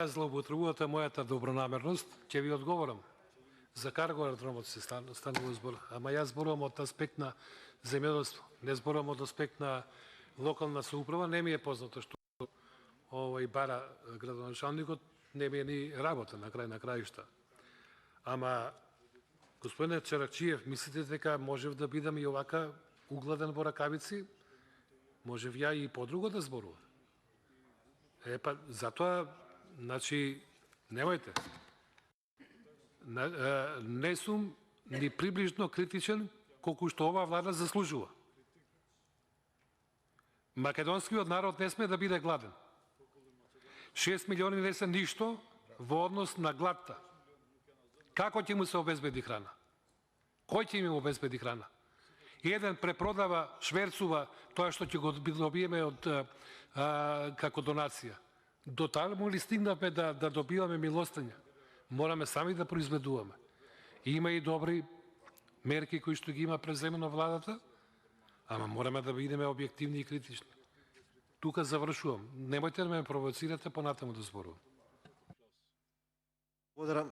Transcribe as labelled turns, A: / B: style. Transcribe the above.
A: Злоупотребувате мојата добронамерност, ќе ви одговорам. За карго аеродромот се станува збор, ама јас зборувам од аспект на земјоделство, не зборувам од аспект на локална самоуправа. Не ми е познато што бара градоначалникот, не ми е ни работа на крај на краишта. Ама, господине Чаракчиев, мислите дека можев да бидам и овака угладен во ракавици? Можев ја и подруго да зборувам. Затоа, значи, немојте. Не сум ни приближно критичен колку што ова влада заслужува. Македонскиот народ не сме да биде гладен. 6 милиони не се ништо во однос на гладта. Како ќе му се обезбеди храна? Кој ќе им обезбеди храна? Еден препродава, шверцува тоа што ќе го добиеме од како донација. До таму ли стигнавме да добиваме милостиња? Мораме сами да произведуваме. Има и добри мерки кои што ги има преземено владата, ама мораме да бидеме објективни и критични. Тука завршувам. Немојте да ме провоцирате понатаму да зборувам.